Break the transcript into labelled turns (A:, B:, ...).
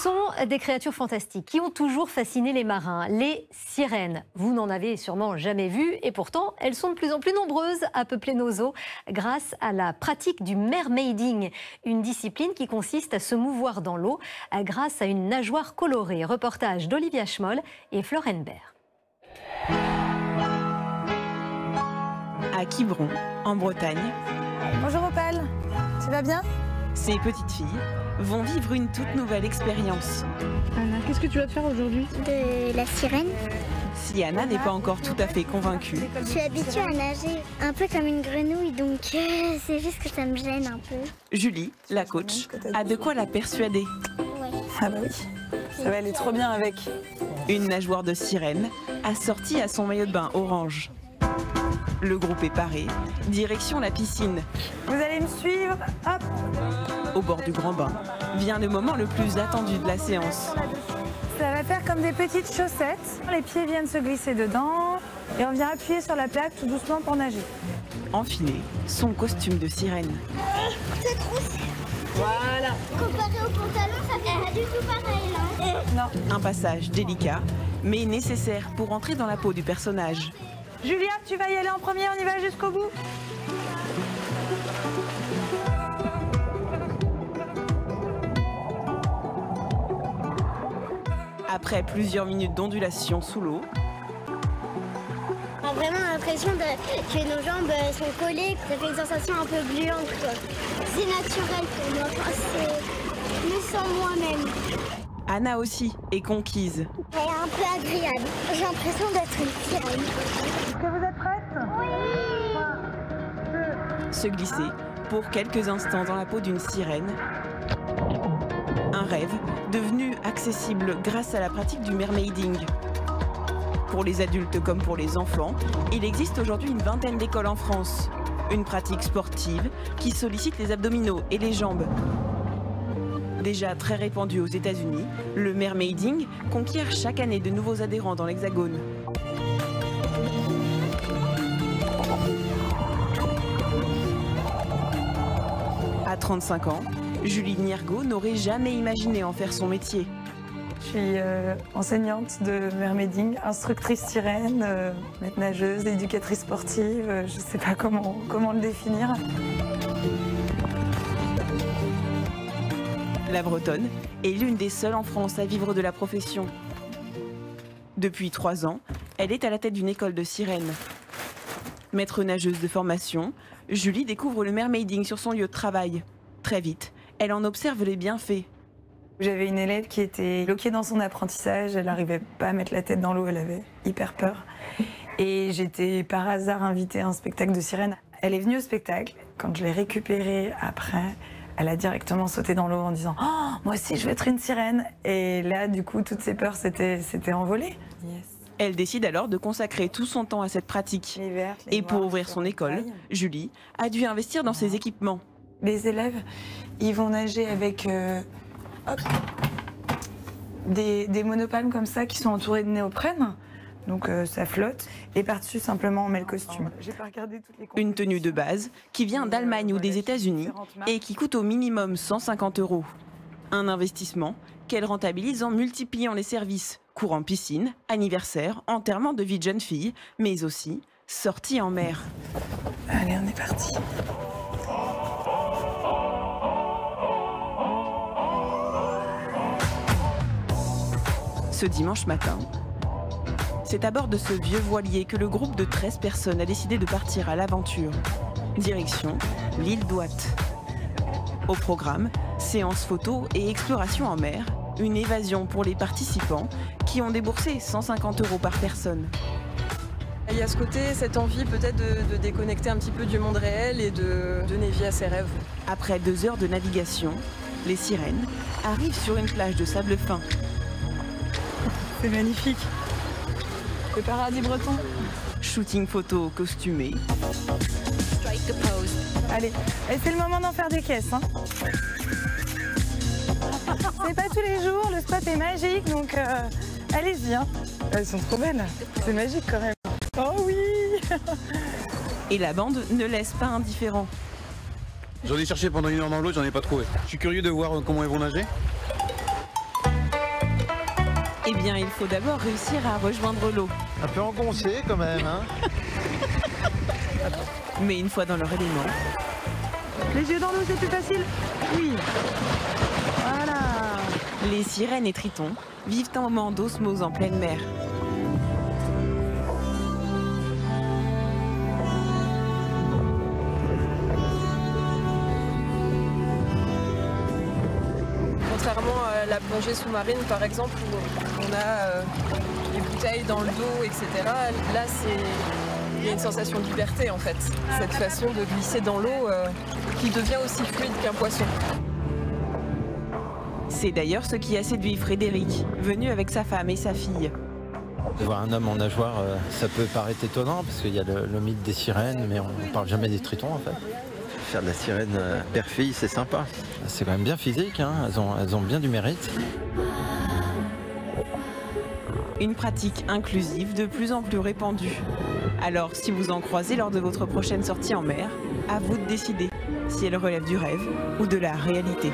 A: sont des créatures fantastiques qui ont toujours fasciné les marins, les sirènes. Vous n'en avez sûrement jamais vu et pourtant elles sont de plus en plus nombreuses à peupler nos eaux grâce à la pratique du mermaiding, une discipline qui consiste à se mouvoir dans l'eau grâce à une nageoire colorée. Reportage d'Olivia Schmoll et Florence Bert.
B: À Quiberon, en Bretagne.
C: Bonjour Opal, tu vas bien?
B: Ces petites filles vont vivre une toute nouvelle expérience.
C: Anna, qu'est-ce que tu vas te faire aujourd'hui?
D: De la sirène.
B: Si Anna n'est pas encore tout à fait convaincue,
D: Je suis habituée à nager un peu comme une grenouille, donc c'est juste que ça me gêne un peu.
B: Julie, la coach, a de quoi la persuader.
D: Ouais.
C: Ah bah oui, ça va aller trop bien avec.
B: Une nageoire de sirène assortie à son maillot de bain orange. Le groupe est paré, direction la piscine.
C: Vous allez me suivre, hop.
B: Au bord du grand bain vient le moment le plus attendu de la séance.
C: Ça va faire comme des petites chaussettes. Les pieds viennent se glisser dedans et on vient appuyer sur la plaque tout doucement pour nager.
B: Enfiler son costume de sirène.
D: C'est trop serré.
C: Voilà.
D: Comparé au pantalon, ça fait pas du tout pareil là.
C: Non.
B: Un passage délicat, mais nécessaire pour entrer dans la peau du personnage.
C: Julia, tu vas y aller en premier, on y va jusqu'au bout.
B: Après plusieurs minutes d'ondulation sous l'eau,
D: On a vraiment l'impression que nos jambes sont collées, ça fait une sensation un peu gluante. C'est naturel pour moi, enfin, je me sens moi-même.
B: Anna aussi est conquise.
D: C'est un peu agréable. J'ai l'impression d'être une sirène.
C: Est-ce que vous êtes prêtes?
B: Se glisser pour quelques instants dans la peau d'une sirène. Un rêve devenu accessible grâce à la pratique du mermaiding. Pour les adultes comme pour les enfants, il existe aujourd'hui une vingtaine d'écoles en France. Une pratique sportive qui sollicite les abdominaux et les jambes. Déjà très répandu aux États-Unis, le mermaiding conquiert chaque année de nouveaux adhérents dans l'Hexagone. À 35 ans, Julie Niergo n'aurait jamais imaginé en faire son métier.
C: Je suis enseignante de mermaiding, instructrice sirène, maître nageuse, éducatrice sportive, je ne sais pas comment le définir.
B: La Bretonne est l'une des seules en France à vivre de la profession. Depuis 3 ans, elle est à la tête d'une école de sirènes. Maître nageuse de formation, Julie découvre le mermaiding sur son lieu de travail. Très vite, elle en observe les bienfaits.
C: J'avais une élève qui était bloquée dans son apprentissage, elle n'arrivait pas à mettre la tête dans l'eau, elle avait hyper peur. Et j'étais par hasard invitée à un spectacle de sirène. Elle est venue au spectacle, quand je l'ai récupérée après, elle a directement sauté dans l'eau en disant « Oh, moi aussi je veux être une sirène !» Et là, du coup, toutes ses peurs s'étaient envolées. Yes.
B: Elle décide alors de consacrer tout son temps à cette pratique.
C: Les vertes, les
B: Et pour
C: noires,
B: ouvrir
C: sur
B: son
C: le
B: école,
C: taille.
B: Julie a dû investir dans ses équipements.
C: Les élèves, ils vont nager avec des monopalmes comme ça qui sont entourés de néoprène. Donc ça flotte. Et par-dessus, simplement, on met le costume. J'ai pas regardé toutes les
B: Une tenue de base qui vient d'Allemagne ou des États-Unis et qui coûte au minimum 150 €. Un investissement qu'elle rentabilise en multipliant les services. Cours en piscine, anniversaire, enterrement de vie de jeune fille, mais aussi sortie en mer.
C: Allez, on est parti.
B: Ce dimanche matin, c'est à bord de ce vieux voilier que le groupe de 13 personnes a décidé de partir à l'aventure. Direction l'île d'Ouat. Au programme, séance photo et exploration en mer, une évasion pour les participants qui ont déboursé 150 € par personne.
E: Il y a ce côté, cette envie peut-être de déconnecter un petit peu du monde réel et de donner vie à ses rêves.
B: Après 2 heures de navigation, les sirènes arrivent sur une plage de sable fin.
C: C'est magnifique. Le paradis breton.
B: Shooting photo costumé.
C: Allez, et c'est le moment d'en faire des caisses. Hein. C'est pas tous les jours, le spot est magique, donc allez-y. Hein. Elles sont trop belles, c'est magique quand même. Oh oui.
B: Et la bande ne laisse pas indifférent.
F: J'en ai cherché pendant 1 heure dans l'eau, j'en ai pas trouvé. Je suis curieux de voir comment elles vont nager.
B: Eh bien, il faut d'abord réussir à rejoindre l'eau.
F: Un peu engoncé quand même, hein.
B: Mais une fois dans leur élément...
G: Les yeux dans l'eau, c'est plus facile. Oui. Voilà.
B: Les sirènes et tritons vivent un moment d'osmose en pleine mer.
E: Contrairement à la plongée sous-marine, par exemple, où on a les bouteilles dans le dos, etc. Là, il y a une sensation de liberté, en fait. Cette façon de glisser dans l'eau qui devient aussi fluide qu'un poisson.
B: C'est d'ailleurs ce qui a séduit Frédéric, venu avec sa femme et sa fille.
F: De voir un homme en nageoire, ça peut paraître étonnant parce qu'il y a le mythe des sirènes, mais on ne parle jamais des tritons en fait. Faire de la sirène père-fille, c'est sympa. C'est quand même bien physique, hein. Elles ont bien du mérite.
B: Une pratique inclusive de plus en plus répandue. Alors, si vous en croisez lors de votre prochaine sortie en mer, à vous de décider si elle relève du rêve ou de la réalité.